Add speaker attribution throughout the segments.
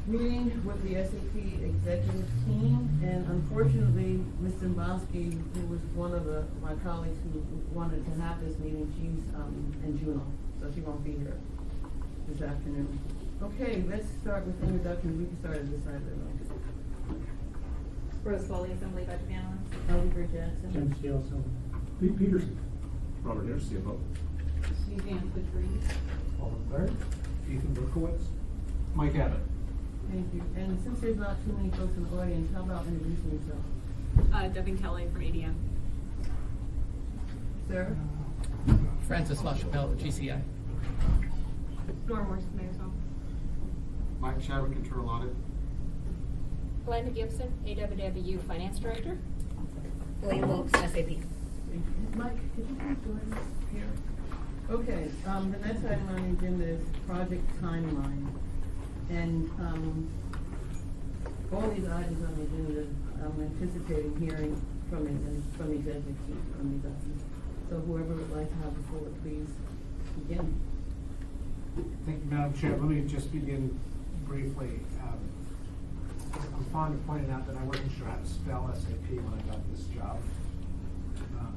Speaker 1: meeting with the SAP executive team, and unfortunately, Ms. Zimbowski, who was one of my colleagues who wanted to have this meeting, she's in Juneau, so she won't be here this afternoon. Okay, let's start with introductions. We can start at this side of the room.
Speaker 2: Rose Foley, Assembly Budget Analyst.
Speaker 1: Oliver Jackson.
Speaker 3: Jim Steele, Pete Peterson.
Speaker 4: Robert Harris, CFO.
Speaker 2: Suzanne Patrice.
Speaker 3: Alden Clark.
Speaker 4: Ethan Berkowitz. Mike Abbott.
Speaker 1: Thank you. And since there's not too many folks in the audience, how about introducing yourself?
Speaker 2: Devin Kelly from ADM.
Speaker 1: Sarah?
Speaker 5: Francis LaChapelle, GCI.
Speaker 2: Nora Morse, Mayor's Office.
Speaker 4: Mike Chadwick, Internal Audit.
Speaker 6: Glenda Gibson, AWW Finance Director. William Wilkes, SAP.
Speaker 1: Mike, could you please join us here? Okay, the next item on the agenda is project timeline. And all these items on the agenda, I'm anticipating hearing from the executive team on these items. So whoever would like to have the floor, please begin.
Speaker 3: Thank you, Madam Chair. Let me just begin briefly. I'm fond of pointing out that I wasn't sure how to spell SAP when I got this job.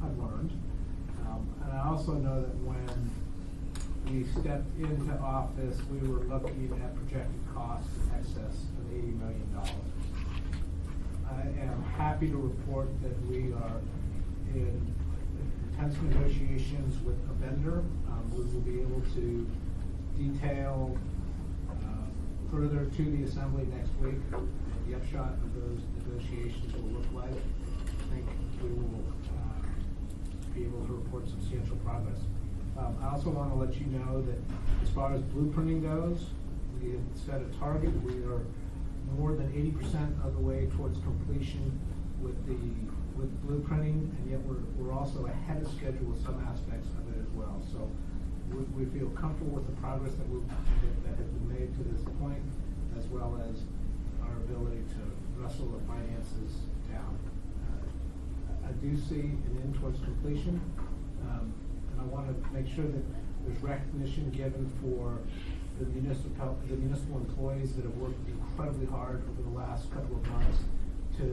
Speaker 3: I've learned. And I also know that when we stepped into office, we were looking at projected costs in excess of $80 million. I am happy to report that we are in intense negotiations with a vendor. We will be able to detail further to the Assembly next week the upshot of those negotiations will look like. I think we will be able to report substantial progress. I also want to let you know that as far as blueprinting goes, we have set a target. We are more than 80% of the way towards completion with blueprinting, and yet we're also ahead of schedule with some aspects of it as well. So we feel comfortable with the progress that has been made to this point, as well as our ability to wrestle the finances down. I do see an end towards completion, and I want to make sure that there's recognition given for the municipal employees that have worked incredibly hard over the last couple of months to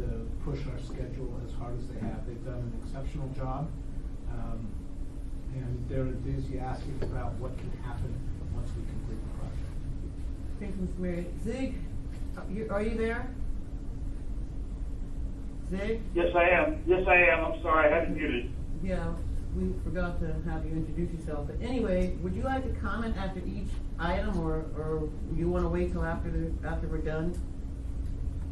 Speaker 3: push our schedule as hard as they have. They've done an exceptional job, and they're enthusiastic about what can happen once we complete the project.
Speaker 1: Thank you, Mr. Mayor. Zig, are you there? Zig?
Speaker 7: Yes, I am. I'm sorry, I had it muted.
Speaker 1: Yeah, we forgot to have you introduce yourself. But anyway, would you like to comment after each item, or you want to wait till after we're done?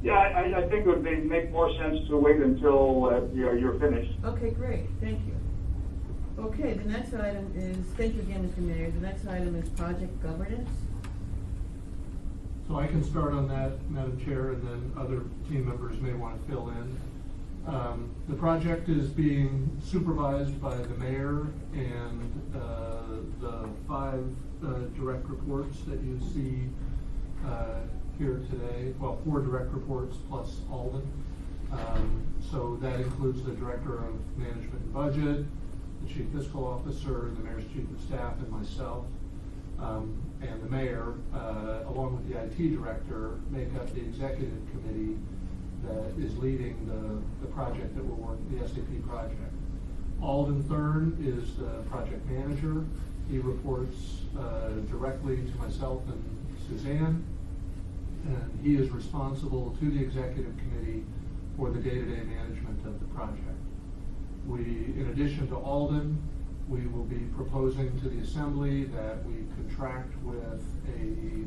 Speaker 7: Yeah, I think it would make more sense to wait until you're finished.
Speaker 1: Okay, great. Thank you. Okay, the next item is, thank you again, Mr. Mayor. The next item is project governance.
Speaker 8: So I can start on that, Madam Chair, and then other team members may want to fill in. The project is being supervised by the mayor and the 5 direct reports that you see here today. Well, 4 direct reports plus Alden. So that includes the Director of Management and Budget, the Chief Fiscal Officer, the Mayor's Chief of Staff, and myself. And the mayor, along with the IT director, make up the executive committee that is leading the project that we're working, the SAP project. Alden Thurn is the project manager. He reports directly to myself and Suzanne, and he is responsible to the executive committee for the day-to-day management of the project. In addition to Alden, we will be proposing to the Assembly that we contract with a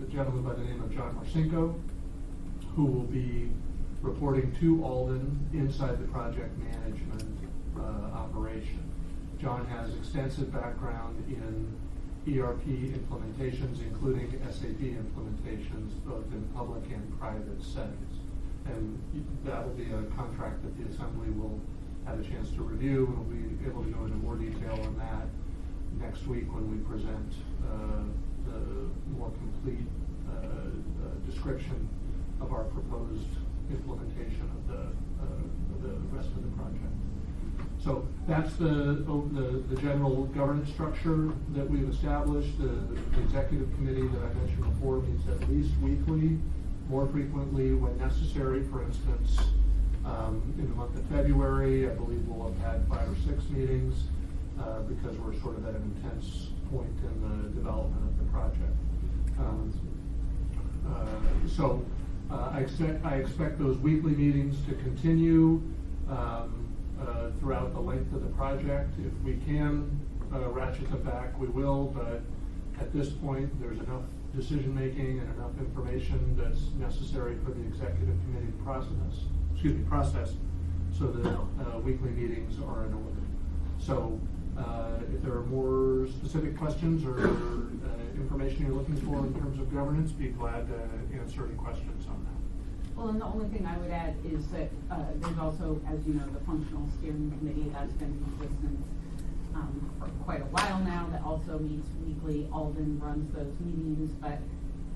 Speaker 8: gentleman by the name of John Marcinko, who will be reporting to Alden inside the project management operation. John has extensive background in ERP implementations, including SAP implementations, both in public and private settings. And that will be a contract that the Assembly will have a chance to review, and we'll be able to go into more detail on that next week when we present the more complete description of our proposed implementation of the rest of the project. So that's the general governance structure that we've established. The executive committee that I mentioned before meets at least weekly, more frequently when necessary. For instance, in the month of February, I believe we'll have had 5 or 6 meetings because we're sort of at an intense point in the development of the project. I expect those weekly meetings to continue throughout the length of the project. If we can ratchet them back, we will, but at this point, there's enough decision-making and enough information that's necessary for the executive committee process, so that weekly meetings are in order. So if there are more specific questions or information you're looking for in terms of governance, be glad to answer any questions on that.
Speaker 9: Well, and the only thing I would add is that there's also, as you know, the functional steering committee has been in existence for quite a while now, that also meets weekly. Alden runs those meetings, but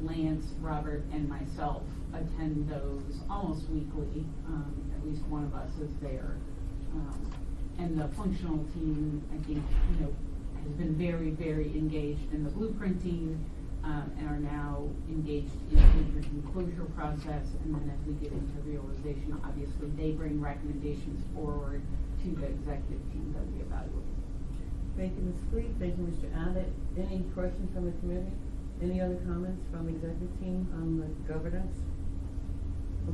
Speaker 9: Lance, Robert, and myself attend those almost weekly. At least one of us is there. And the functional team, I think, has been very, very engaged in the blueprinting, and are now engaged in the enclosure process. And then as we get into realization, obviously they bring recommendations forward to the executive team that we evaluate.
Speaker 1: Thank you, Ms. Fleet. Thank you, Mr. Abbott. Any questions from the committee? Any other comments from the executive team on the governance?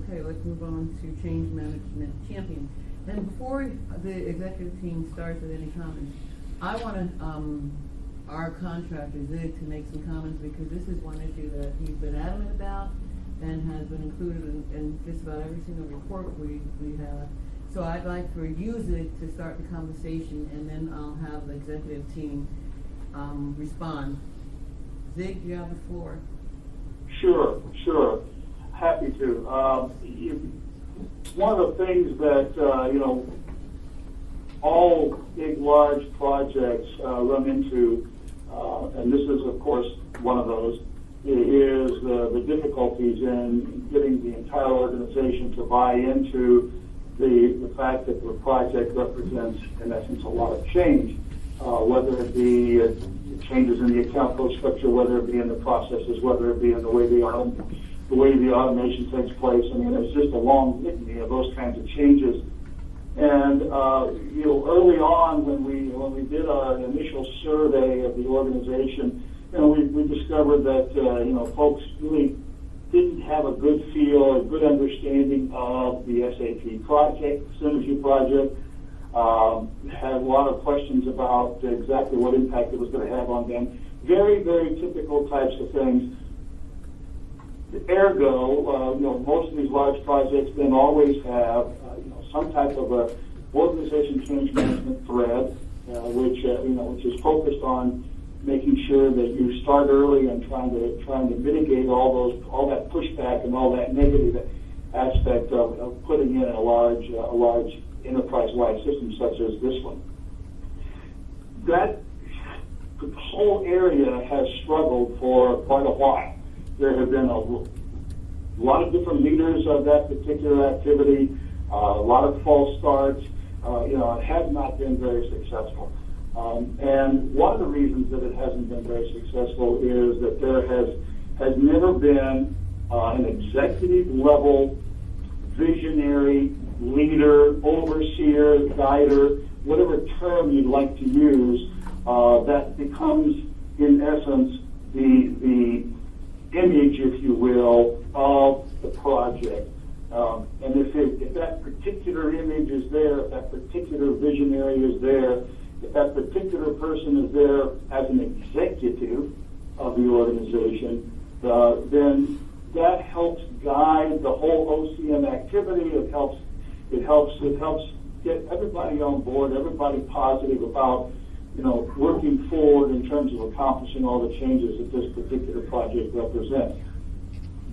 Speaker 1: Okay, let's move on to change management champion. And before the executive team starts with any comments, I want our contractor, Zig, to make some comments, because this is one issue that he's been adamant about and has been included in just about every single report we have. So I'd like for you, Zig, to start the conversation, and then I'll have the executive team respond. Zig, you have the floor.
Speaker 7: Sure. Happy to. One of the things that, all big, large projects run into, and this is, of course, one of those, is the difficulties in getting the entire organization to buy into the fact that the project represents, in essence, a lot of change, whether it be changes in the account code structure, whether it be in the processes, whether it be in the way the automation takes place. I mean, it's just a long litany of those kinds of changes. And early on, when we did our initial survey of the organization, we discovered that folks really didn't have a good feel, a good understanding of the SAP project, Synergy project. Had a lot of questions about exactly what impact it was going to have on them. Very, very typical types of things. Ergo, most of these large projects then always have some type of a organization change management thread, which is focused on making sure that you start early and trying to mitigate all that pushback and all that negative aspect of putting in a large enterprise-wide system such as this one. That whole area has struggled for quite a while. There have been a lot of different leaders of that particular activity, a lot of false starts. It has not been very successful. And one of the reasons that it hasn't been very successful is that there has never been an executive level visionary leader, overseer, guider, whatever term you'd like to use, that becomes, in essence, the image, if you will, of the project. And if that particular image is there, if that particular visionary is there, if that particular person is there as an executive of the organization, then that helps guide the whole OCM activity. It helps get everybody on board, everybody positive about working forward in terms of accomplishing all the changes that this particular project represents.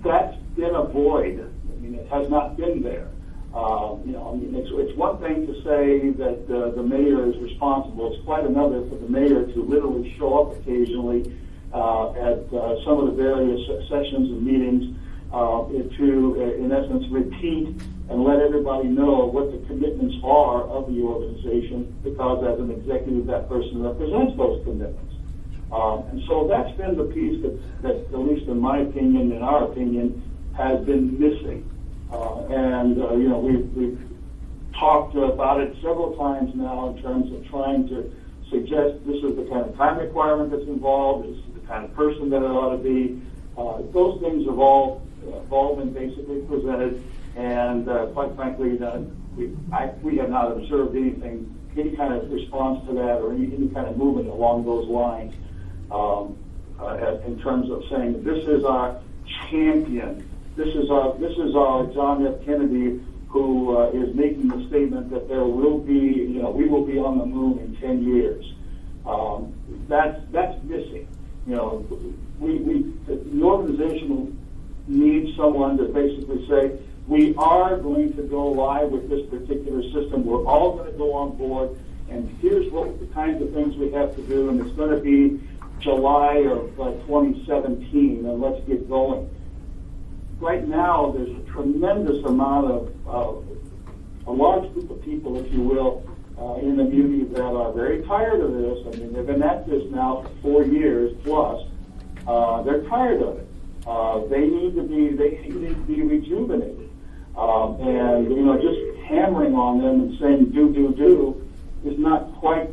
Speaker 7: That's been a void. I mean, it has not been there. It's one thing to say that the mayor is responsible. It's quite another for the mayor to literally show up occasionally at some of the various sessions and meetings in essence, repeat and let everybody know what the commitments are of the organization, because as an executive, that person represents those commitments. And so that's been the piece that, at least in my opinion, in our opinion, has been missing. We've talked about it several times now in terms of trying to suggest this is the kind of time requirement that's involved, this is the kind of person that it ought to be. Those things have all been basically presented, and quite frankly, we have not observed anything, any kind of response to that or any kind of movement along those lines in terms of saying this is our champion, this is our John F. Kennedy, who is making the statement that there will be, we will be on the moon in 10 years. That's missing. The organization needs someone to basically say, we are going to go live with this particular system. We're all going to go on board, and here's what the kinds of things we have to do, and it's going to be July of 2017, and let's get going. Right now, there's a tremendous amount of a large group of people, if you will, in the community that are very tired of this. I mean, they've been at this now for 4 years plus. They're tired of it. They need to be rejuvenated. Just hammering on them and saying do is not quite,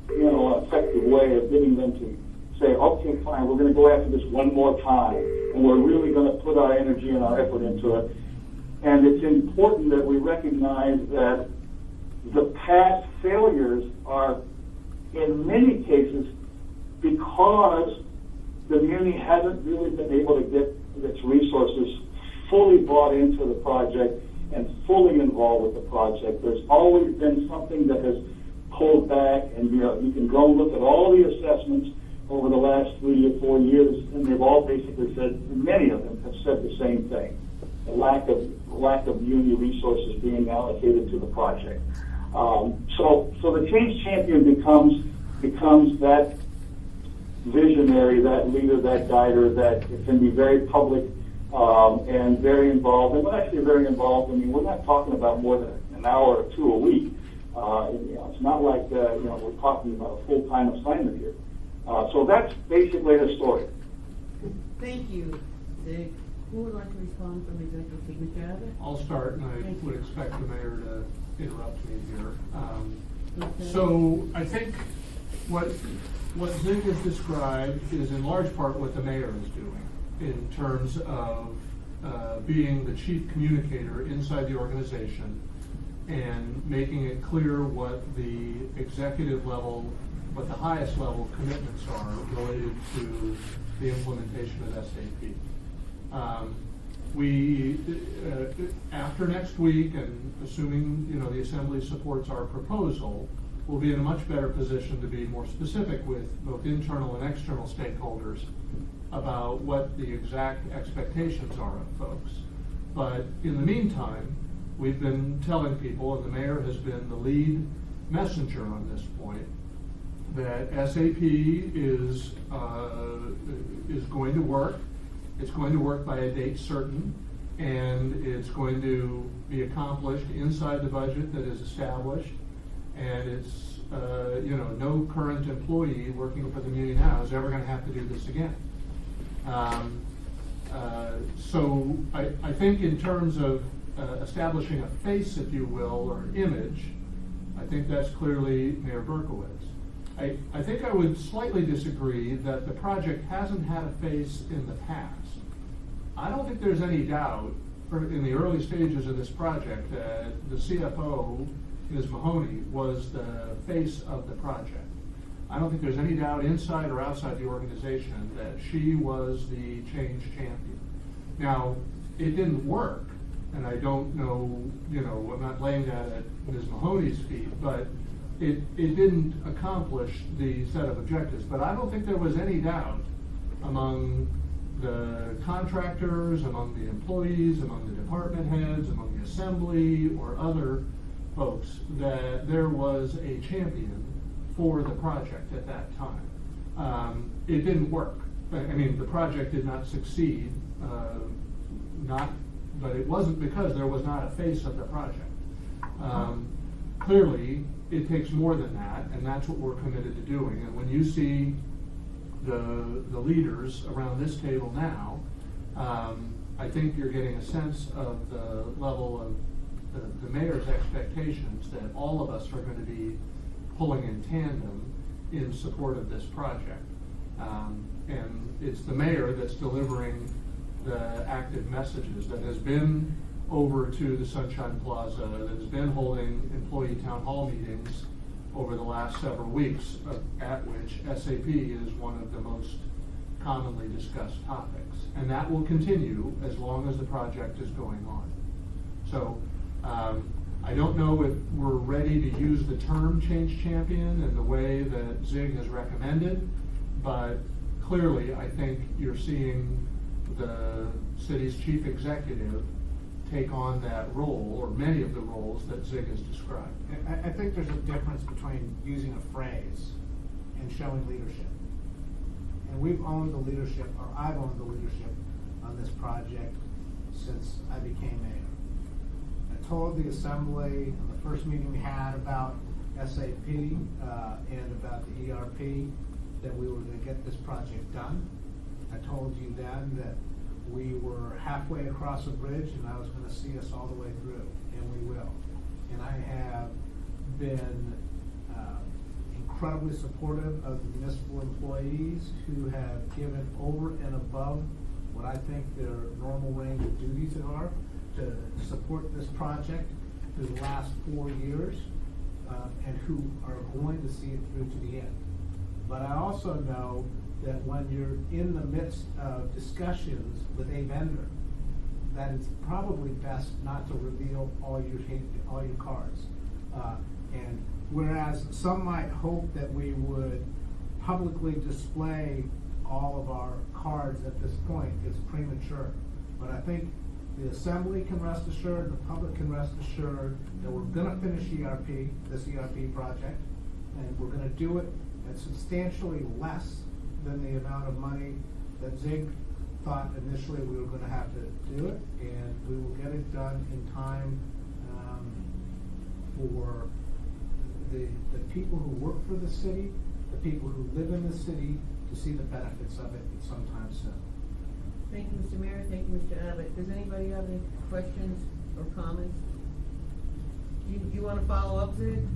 Speaker 7: an effective way of getting them to say, okay, fine, we're going to go after this one more time, and we're really going to put our energy and our effort into it. And it's important that we recognize that the past failures are, in many cases, because the community hasn't really been able to get its resources fully bought into the project and fully involved with the project. There's always been something that has pulled back, and you can go look at all the assessments over the last 3 or 4 years, and they've all basically said, many of them have said the same thing: the lack of union resources being allocated to the project. So the change champion becomes that visionary, that leader, that guider that can be very public and very involved. And when I say very involved, I mean we're not talking about more than an hour or two a week. It's not like we're talking about a full-time assignment here. So that's basically the story.
Speaker 1: Thank you, Dick. Who would like to respond from Executive Team? Mr. Abbott?
Speaker 8: I'll start, and I
Speaker 1: Thank you.
Speaker 8: would expect the mayor to interrupt me here.
Speaker 1: Okay.
Speaker 8: So I think what Zig has described is in large part what the mayor is doing in terms of being the chief communicator inside the organization and making it clear what the executive level, what the highest level commitments are related to the implementation of SAP. After next week, and assuming the Assembly supports our proposal, we'll be in a much better position to be more specific with both internal and external stakeholders about what the exact expectations are of folks. But in the meantime, we've been telling people, and the mayor has been the lead messenger on this point, that SAP is going to work. It's going to work by a date certain, and it's going to be accomplished inside the budget that is established. And it's no current employee working for the community now is ever going to have to do this again. So I think in terms of establishing a face, if you will, or an image, I think that's clearly Mayor Berkowitz. I think I would slightly disagree that the project hasn't had a face in the past. I don't think there's any doubt in the early stages of this project that the CFO, Ms. Mahoney, was the face of the project. I don't think there's any doubt inside or outside the organization that she was the change champion. Now, it didn't work, and I don't know, I'm not laying that at Ms. Mahoney's feet, but it didn't accomplish the set of objectives. But I don't think there was any doubt among the contractors, among the employees, among the department heads, among the assembly, or other folks that there was a champion for the project at that time. It didn't work. I mean, the project did not succeed but it wasn't because there was not a face of the project. Clearly, it takes more than that, and that's what we're committed to doing. And when you see the leaders around this table now, I think you're getting a sense of the level of the mayor's expectations that all of us are going to be pulling in tandem in support of this project. And it's the mayor that's delivering the active messages, that has been over to the Sunshine Plaza, that has been holding employee town hall meetings over the last several weeks, at which SAP is one of the most commonly discussed topics. And that will continue as long as the project is going on. So I don't know if we're ready to use the term change champion in the way that Zig has recommended, but clearly I think you're seeing the city's chief executive take on that role, or many of the roles that Zig has described.
Speaker 3: I think there's a difference between using a phrase and showing leadership. And we've owned the leadership, or I've owned the leadership on this project since I became mayor. I told the assembly in the first meeting we had about SAP and about the ERP that we were going to get this project done. I told you then that we were halfway across a bridge and I was going to see us all the way through, and we will. And I have been incredibly supportive of the municipal employees who have given over and above what I think their normal range of duties are to support this project through the last 4 years, and who are going to see it through to the end. But I also know that when you're in the midst of discussions with a vendor, that it's probably best not to reveal all your cards. And whereas some might hope that we would publicly display all of our cards at this point, it's premature. But I think the assembly can rest assured, the public can rest assured that we're gonna finish this ERP project, and we're gonna do it at substantially less than the amount of money that Zig thought initially we were going to have to do it, and we will get it done in time for the people who work for the city, the people who live in the city, to see the benefits of it sometime soon.
Speaker 1: Thank you, Mr. Mayor. Thank you, Mr. Abbott. Does anybody have any questions or comments? You want to follow up, Zig?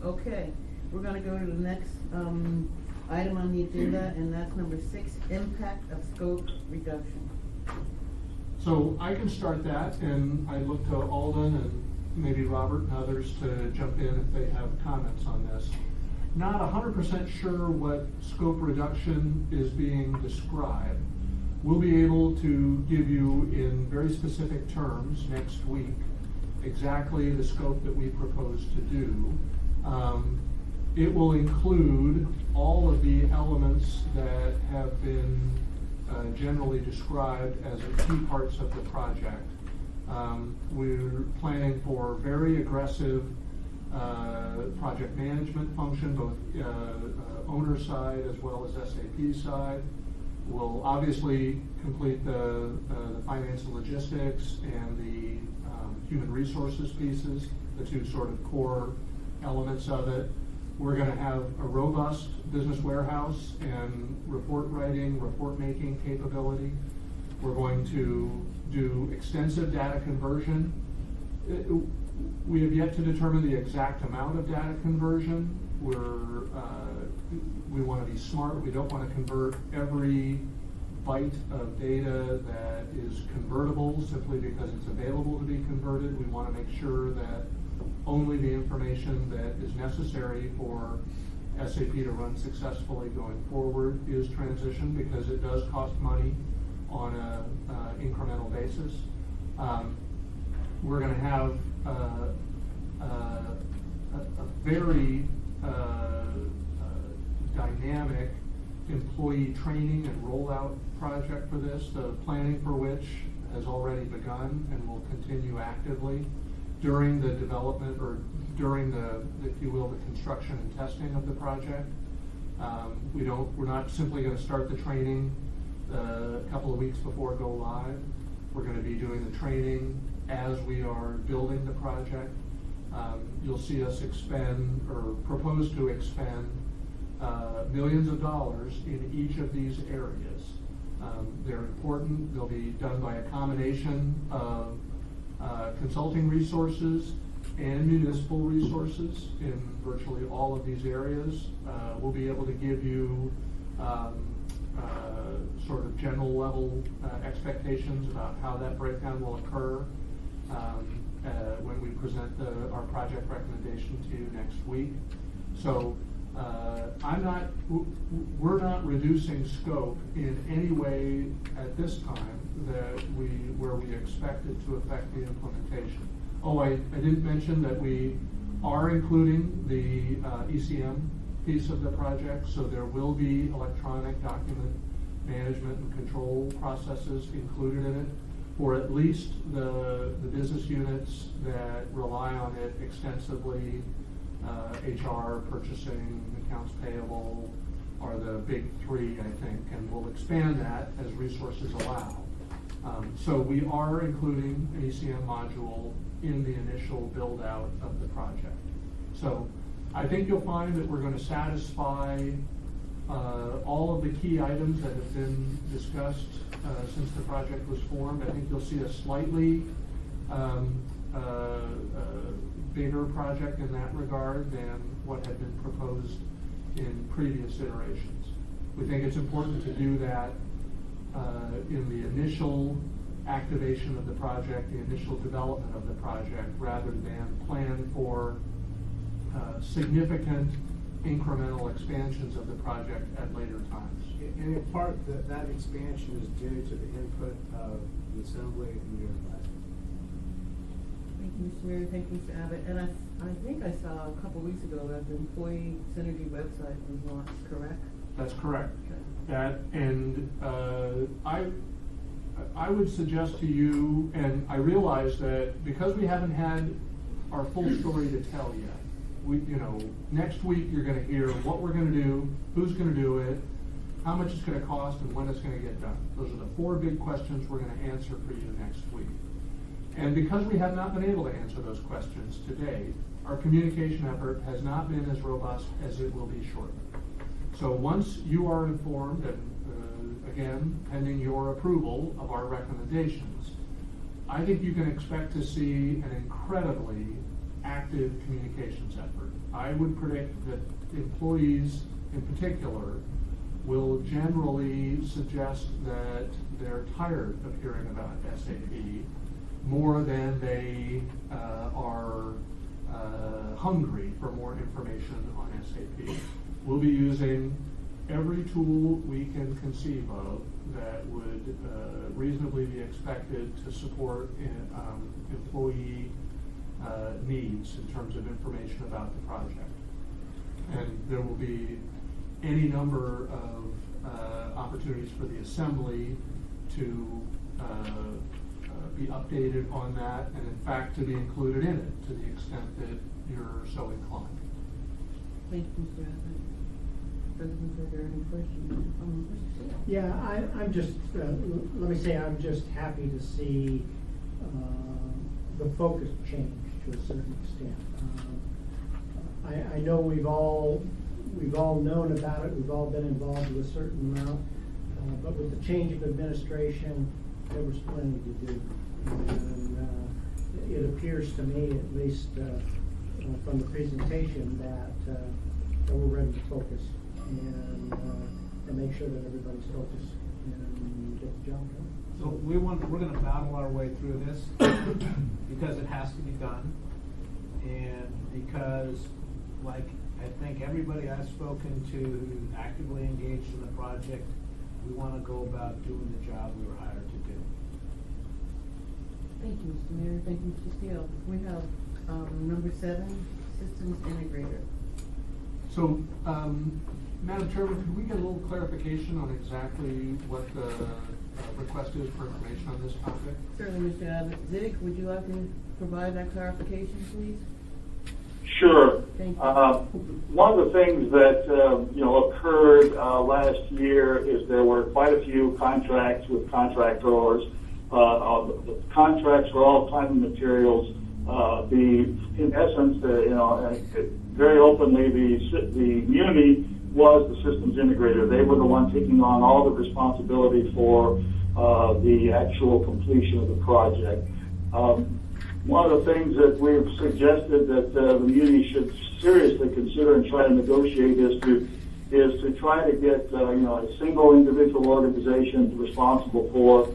Speaker 1: Okay. We're going to go to the next item on the agenda, and that's number 6, impact of scope reduction.
Speaker 8: So I can start that, and I look to Alden and maybe Robert and others to jump in if they have comments on this. Not 100% sure what scope reduction is being described. We'll be able to give you in very specific terms next week exactly the scope that we propose to do. It will include all of the elements that have been generally described as the key parts of the project. We're planning for very aggressive project management function, both owner side as well as SAP side. We'll obviously complete the finance and logistics and the human resources pieces, the two sort of core elements of it. We're going to have a robust business warehouse and report writing, report making capability. We're going to do extensive data conversion. We have yet to determine the exact amount of data conversion. We want to be smart. We don't want to convert every byte of data that is convertible simply because it's available to be converted. We want to make sure that only the information that is necessary for SAP to run successfully going forward is transitioned, because it does cost money on an incremental basis. We're going to have a very dynamic employee training and rollout project for this, the planning for which has already begun and will continue actively during the development, or during the, if you will, the construction and testing of the project. We're not simply going to start the training a couple of weeks before go live. We're going to be doing the training as we are building the project. You'll see us expend or propose to expend millions of dollars in each of these areas. They're important. They'll be done by a combination of consulting resources and municipal resources in virtually all of these areas. We'll be able to give you sort of general level expectations about how that breakdown will occur when we present our project recommendation to you next week. So we're not reducing scope in any way at this time where we expect it to affect the implementation. Oh, I didn't mention that we are including the ECM piece of the project, so there will be electronic document management and control processes included in it for at least the business units that rely on it extensively. HR, purchasing, accounts payable are the big three, I think, and we'll expand that as resources allow. So we are including an ECM module in the initial build out of the project. So I think you'll find that we're going to satisfy all of the key items that have been discussed since the project was formed. I think you'll see a slightly bigger project in that regard than what had been proposed in previous iterations. We think it's important to do that in the initial activation of the project, the initial development of the project, rather than plan for significant incremental expansions of the project at later times.
Speaker 3: And in part, that expansion is due to the input of the Assembly and your advisor.
Speaker 1: Thank you, Mr. Mayor, thank you, Mr. Abbott. And I think I saw a couple weeks ago that the Employee Synergy website was launched, correct?
Speaker 8: That's correct.
Speaker 1: Okay.
Speaker 8: That, and I would suggest to you, and I realize that because we haven't had our full story to tell yet, next week you're going to hear what we're going to do, who's going to do it, how much it's going to cost, and when it's going to get done. Those are the 4 big questions we're going to answer for you next week. And because we have not been able to answer those questions today, our communication effort has not been as robust as it will be shortly. So once you are informed, and again, pending your approval of our recommendations, I think you can expect to see an incredibly active communications effort. I would predict that employees in particular will generally suggest that they're tired of hearing about SAP more than they are hungry for more information on SAP. We'll be using every tool we can conceive of that would reasonably be expected to support employee needs in terms of information about the project. And there will be any number of opportunities for the Assembly to be updated on that, and in fact to be included in it to the extent that you're so inclined.
Speaker 1: Thank you, Mr. Abbott. President, are there any questions? Mr. Steele?
Speaker 10: Yeah, I'm just, let me say, I'm just happy to see the focus change to a certain extent. I know we've all known about it, we've all been involved with a certain amount, but with the change of administration, there was plenty to do. And it appears to me, at least from the presentation, that we're ready to focus and make sure that everybody's focused and get the job done.
Speaker 3: So we're going to battle our way through this because it has to be done, and because, like, I think everybody I've spoken to who's actively engaged in the project, we want to go about doing the job we were hired to do.
Speaker 1: Thank you, Mr. Mayor. Thank you, Mr. Steele. We have number 7, Systems Integrator.
Speaker 8: So, Madam Chairman, could we get a little clarification on exactly what the request is for information on this topic?
Speaker 1: Certainly, Mr. Abbott. Zig, would you like to provide that clarification, please?
Speaker 7: Sure.
Speaker 1: Thank you.
Speaker 7: One of the things that, occurred last year is there were quite a few contracts with contractors. The contracts were all time and materials. In essence, very openly, the Muni was the systems integrator. They were the one taking on all the responsibility for the actual completion of the project. One of the things that we've suggested that the Muni should seriously consider and try to negotiate is to try to get a single individual organization responsible for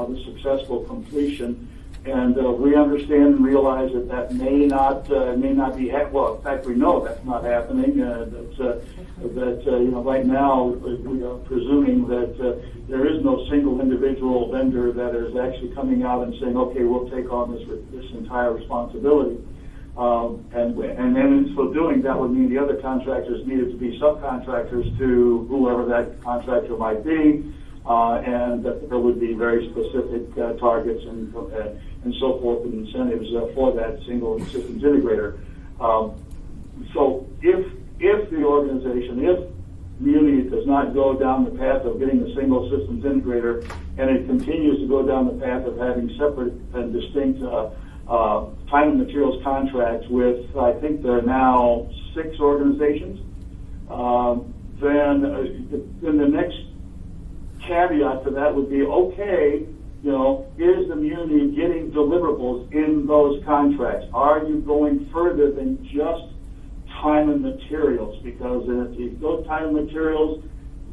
Speaker 7: the successful completion. And we understand and realize that may not be well. In fact, we know that's not happening. Right now we are presuming that there is no single individual vendor that is actually coming out and saying, okay, we'll take on this entire responsibility. And then in so doing, that would mean the other contractors needed to be subcontractors to whoever that contractor might be, and that there would be very specific targets and so forth and incentives for that single systems integrator. So if the organization, if Muni does not go down the path of getting the single systems integrator, and it continues to go down the path of having separate and distinct time and materials contracts with, I think there are now 6 organizations, then the next caveat to that would be, okay, is the Muni getting deliverables in those contracts? Are you going further than just time and materials? Because if you go time and materials,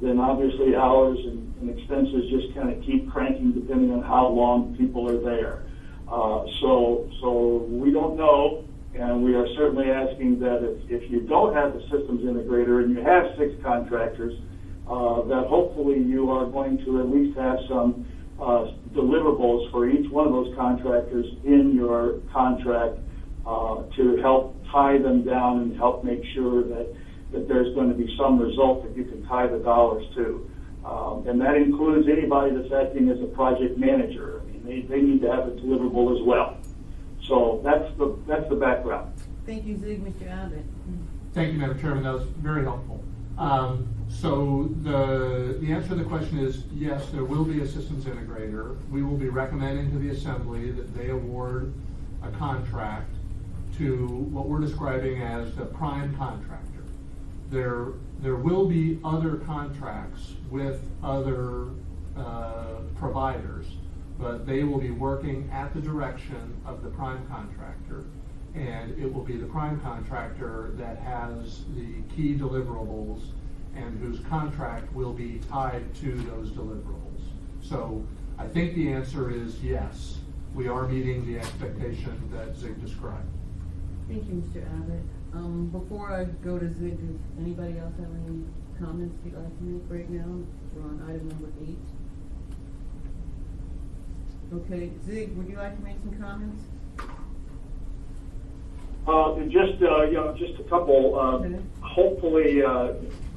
Speaker 7: then obviously hours and expenses just kind of keep cranking depending on how long people are there. So we don't know, and we are certainly asking that if you don't have the systems integrator and you have 6 contractors, that hopefully you are going to at least have some deliverables for each one of those contractors in your contract to help tie them down and help make sure that there's going to be some result that you can tie the dollars to. And that includes anybody that's acting as a project manager. I mean, they need to have a deliverable as well. So that's the background.
Speaker 1: Thank you, Zig. Mr. Abbott.
Speaker 8: Thank you, Madam Chairman. That was very helpful. So the answer to the question is yes, there will be a systems integrator. We will be recommending to the Assembly that they award a contract to what we're describing as the prime contractor. There will be other contracts with other providers, but they will be working at the direction of the prime contractor, and it will be the prime contractor that has the key deliverables and whose contract will be tied to those deliverables. So I think the answer is yes, we are meeting the expectation that Zig described.
Speaker 1: Thank you, Mr. Abbott. Before I go to Zig, does anybody else have any comments you'd like to make right now? We're on item number 8. Okay, Zig, would you like to make some comments?
Speaker 7: Just a couple. Hopefully,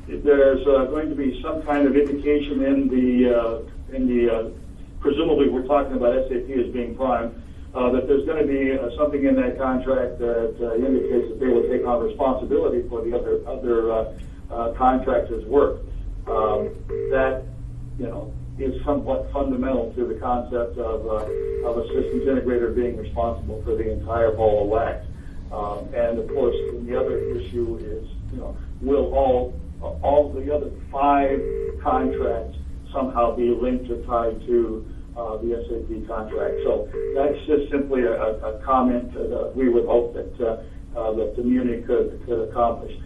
Speaker 7: there's going to be some kind of indication in the presumably we're talking about SAP as being prime, that there's going to be something in that contract that indicates that they will take on responsibility for the other contractors' work. That is somewhat fundamental to the concept of a systems integrator being responsible for the entire ball of wax. And of course, the other issue is, will all the other 5 contracts somehow be linked or tied to the SAP contract? So that's just simply a comment that we would hope that the Muni could accomplish.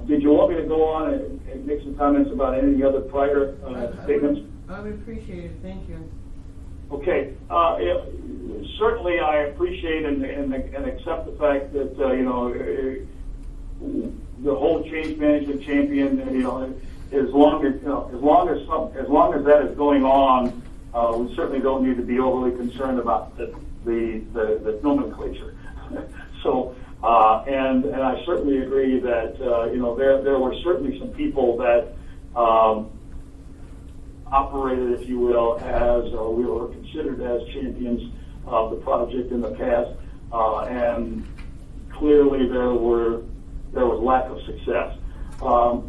Speaker 7: Did you want me to go on and make some comments about any other prior statements?
Speaker 1: I would appreciate it. Thank you.
Speaker 7: Okay. Certainly, I appreciate and accept the fact that the whole change management champion, as long as that is going on, we certainly don't need to be overly concerned about the nomenclature. So, and I certainly agree that there were certainly some people that operated, if you will, as we were considered as champions of the project in the past, and clearly there was lack of success. I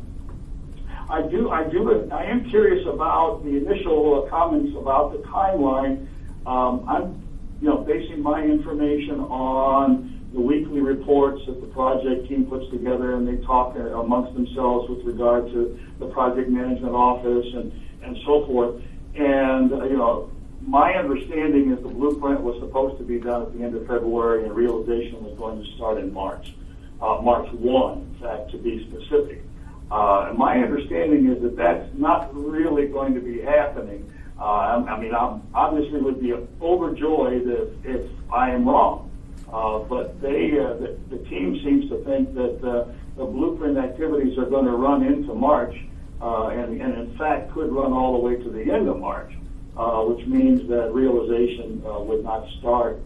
Speaker 7: am curious about the initial comments about the timeline. I'm, basing my information on the weekly reports that the project team puts together, and they talk amongst themselves with regard to the project management office and so forth. And, my understanding is the blueprint was supposed to be done at the end of February, and realization was going to start in March. March 1, in fact, to be specific. And my understanding is that that's not really going to be happening. I obviously would be overjoyed if I am wrong. But the team seems to think that the blueprint activities are going to run into March, and in fact could run all the way to the end of March, which means that realization would not start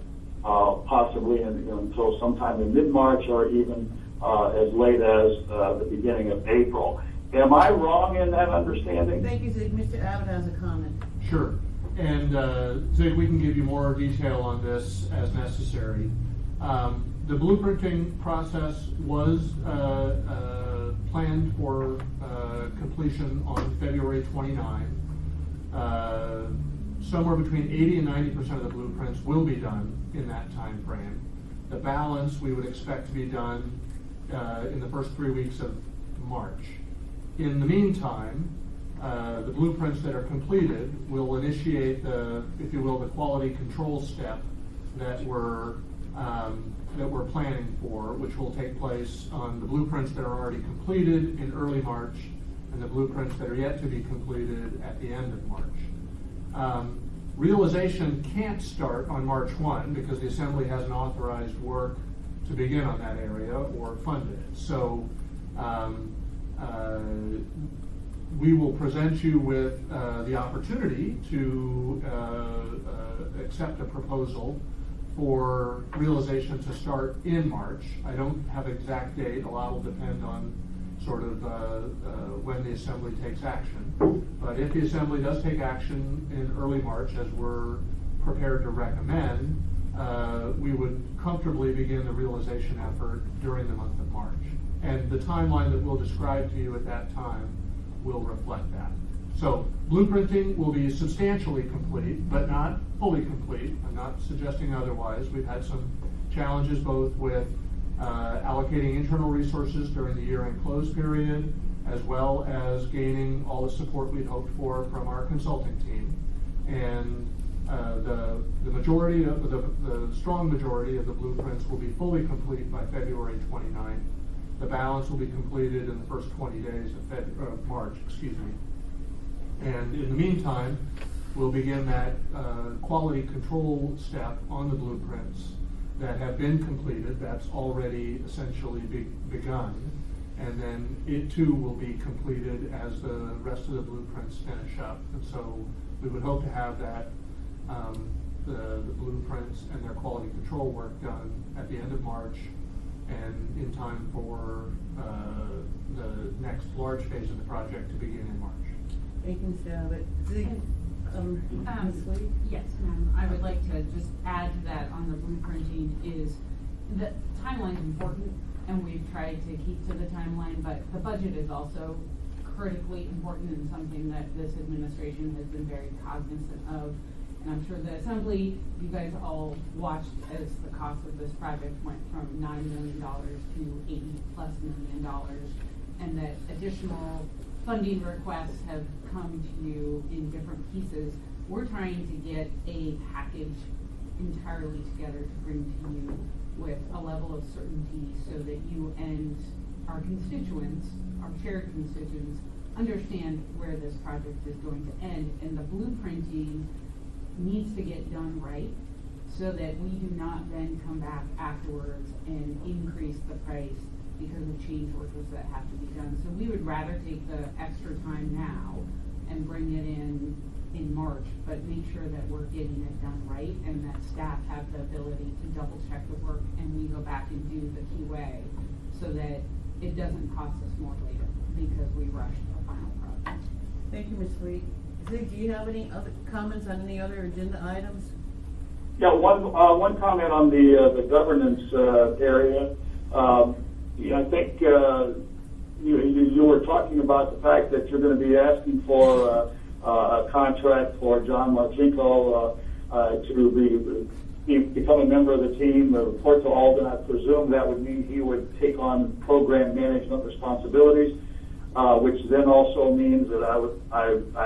Speaker 7: possibly until sometime in mid-March or even as late as the beginning of April. Am I wrong in that understanding?
Speaker 1: Thank you, Zig. Mr. Abbott has a comment.
Speaker 8: Sure. And Zig, we can give you more detail on this as necessary. The blueprinting process was planned for completion on February 29. Somewhere between 80 and 90% of the blueprints will be done in that time frame. The balance we would expect to be done in the first 3 weeks of March. In the meantime, the blueprints that are completed will initiate the quality control step that we're planning for, which will take place on the blueprints that are already completed in early March and the blueprints that are yet to be completed at the end of March. Realization can't start on March 1 because the Assembly hasn't authorized work to begin on that area or funded it. So we will present you with the opportunity to accept a proposal for realization to start in March. I don't have an exact date. A lot will depend on sort of when the Assembly takes action. But if the Assembly does take action in early March, as we're prepared to recommend, we would comfortably begin the realization effort during the month of March. And the timeline that we'll describe to you at that time will reflect that. So blueprinting will be substantially complete, but not fully complete. I'm not suggesting otherwise. We've had some challenges both with allocating internal resources during the year-end close period, as well as gaining all the support we'd hoped for from our consulting team. And the majority of the strong majority of the blueprints will be fully complete by February 29th. The balance will be completed in the first 20 days of March, And in the meantime, we'll begin that quality control step on the blueprints that have been completed. That's already essentially begun. And then it too will be completed as the rest of the blueprints finish up. And so we would hope to have that, the blueprints and their quality control work done at the end of March and in time for the next large phase of the project to begin in March.
Speaker 1: Thank you, Mr. Abbott. Zig, Ms. Lee?
Speaker 9: Yes, ma'am. I would like to just add to that on the blueprinting is the timeline is important, and we've tried to keep to the timeline, but the budget is also critically important and something that this administration has been very cognizant of. And I'm sure the Assembly, you guys all watched as the cost of this project went from $9 million to $80+ million, and that additional funding requests have come to you in different pieces. We're trying to get a package entirely together to bring to you with a level of certainty so that you and our constituents, our shared constituents, understand where this project is going to end. And the blueprinting needs to get done right so that we do not then come back afterwards and increase the price because of change orders that have to be done. So we would rather take the extra time now and bring it in March, but make sure that we're getting it done right and that staff have the ability to double check the work and we go back and do the QA so that it doesn't cost us more later because we rushed the final project.
Speaker 1: Thank you, Ms. Lee. Zig, do you have any other comments on any other agenda items?
Speaker 7: Yeah, one comment on the governance area. I think you were talking about the fact that you're going to be asking for a contract for John Marcinko to become a member of the team, report to Alden. I presume that would mean he would take on program management responsibilities, which then also means that I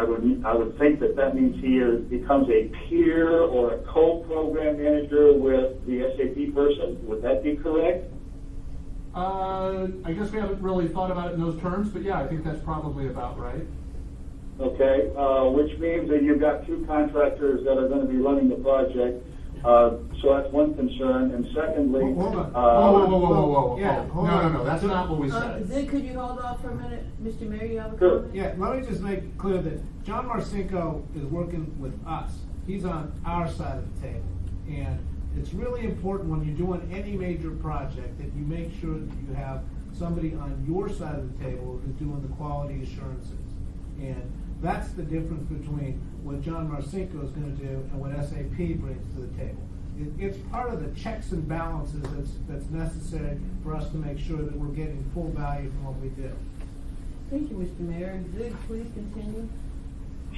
Speaker 7: would think that means he becomes a peer or a co-program manager with the SAP person. Would that be correct?
Speaker 8: I guess we haven't really thought about it in those terms, but yeah, I think that's probably about right.
Speaker 7: Okay, which means that you've got two contractors that are going to be running the project. So that's one concern. And secondly,
Speaker 3: Hold on.
Speaker 8: Whoa.
Speaker 3: Yeah, hold on.
Speaker 8: No, that's not what we said.
Speaker 1: Zig, could you hold off for a minute? Mr. Mayor, you have a
Speaker 7: Sure.
Speaker 1: comment?
Speaker 3: Yeah, let me just make it clear that John Marcinko is working with us. He's on our side of the table. And it's really important when you're doing any major project that you make sure that you have somebody on your side of the table who's doing the quality assurances. And that's the difference between what John Marcinko is going to do and what SAP brings to the table. It's part of the checks and balances that's necessary for us to make sure that we're getting full value from what we do.
Speaker 1: Thank you, Mr. Mayor. Zig, please continue.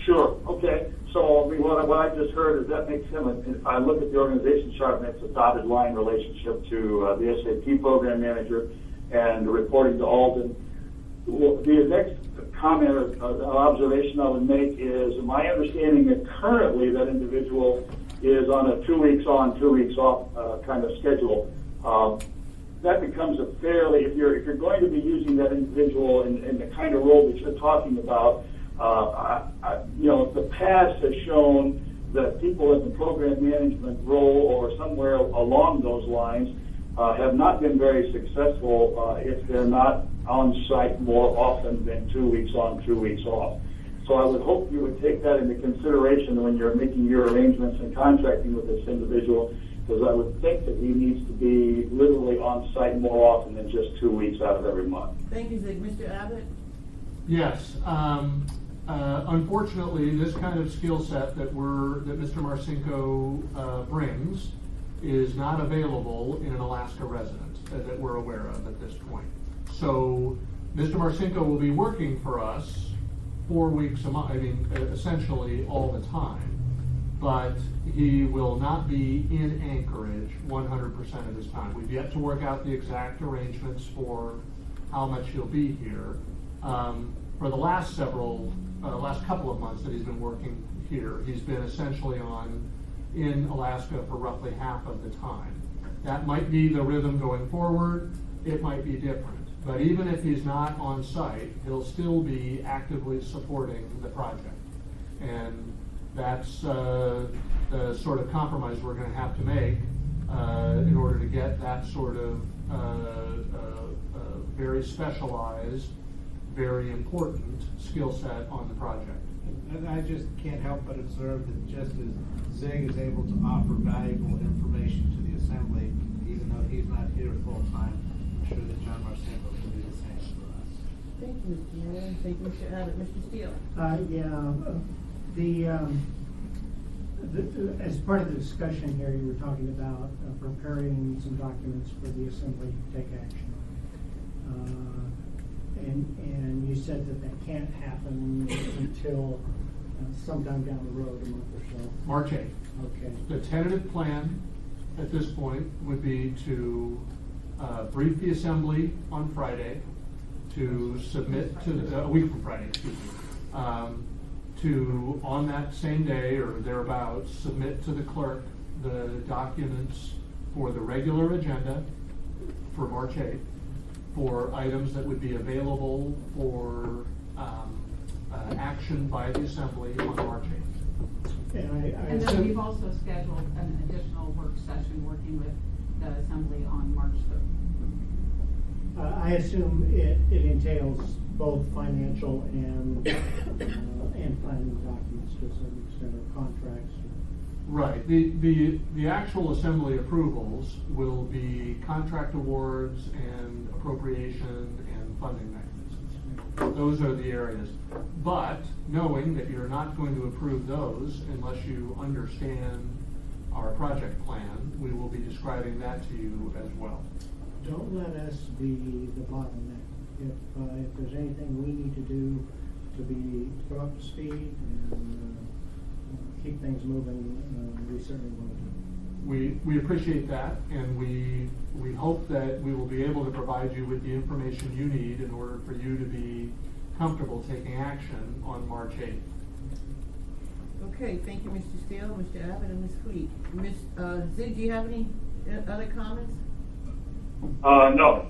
Speaker 7: Sure. Okay. So what I just heard is that makes him, if I look at the organization chart, makes a dotted line relationship to the SAP program manager and reporting to Alden. Well, the next comment or observation I would make is my understanding that currently that individual is on a 2 weeks on, 2 weeks off kind of schedule. That becomes a fairly, if you're going to be using that individual in the kind of role that you're talking about, the past has shown that people in the program management role or somewhere along those lines have not been very successful if they're not on site more often than 2 weeks on, 2 weeks off. So I would hope you would take that into consideration when you're making your arrangements and contracting with this individual, because I would think that he needs to be literally on site more often than just 2 weeks out of every month.
Speaker 1: Thank you, Zig. Mr. Abbott?
Speaker 8: Yes. Unfortunately, this kind of skill set that Mr. Marcinko brings is not available in an Alaska resident that we're aware of at this point. So Mr. Marcinko will be working for us 4 weeks a month, essentially all the time, but he will not be in Anchorage 100% of his time. We've yet to work out the exact arrangements for how much he'll be here. For the last couple of months that he's been working here, he's been essentially in Alaska for roughly half of the time. That might be the rhythm going forward. It might be different. But even if he's not on site, he'll still be actively supporting the project. And that's the sort of compromise we're going to have to make in order to get that sort of very specialized, very important skill set on the project.
Speaker 3: And I just can't help but observe that just as Zig is able to offer valuable information to the assembly, even though he's not here full time, I'm sure that John Marcinko will do the same for us.
Speaker 1: Thank you, Mr. Mayor. Thank you, Mr. Abbott. Mr. Steele?
Speaker 10: As part of the discussion here, you were talking about preparing some documents for the assembly to take action on. And you said that can't happen until sometime down the road, a month or so.
Speaker 8: March 8th.
Speaker 10: Okay.
Speaker 8: The tentative plan at this point would be to brief the assembly on Friday, to submit to a week from Friday, excuse me, to on that same day or thereabouts submit to the clerk the documents for the regular agenda for March 8th for items that would be available for action by the assembly on March 8th.
Speaker 9: And then we've also scheduled an additional work session working with the assembly on March 3rd.
Speaker 10: I assume it entails both financial and planning documents to a certain extent, or contracts.
Speaker 8: Right. The actual assembly approvals will be contract awards and appropriation and funding mechanisms. Those are the areas. But knowing that you're not going to approve those unless you understand our project plan, we will be describing that to you as well.
Speaker 10: don't let us be the bottleneck. If there's anything we need to do to be put up to speed and keep things moving, we certainly will do.
Speaker 8: We appreciate that, and we hope that we will be able to provide you with the information you need in order for you to be comfortable taking action on March 8th.
Speaker 1: Okay, thank you, Mr. Steele, Mr. Abbott, and Ms. Fleet. Ms. Zig, do you have any other comments?
Speaker 7: No.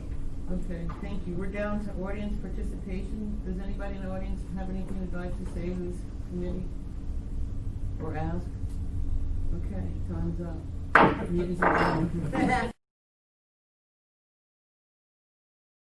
Speaker 1: Okay, thank you. We're down to audience participation. Does anybody in the audience have anything they'd like to say in this committee? Or ask? Okay, time's up. Meeting's adjourned.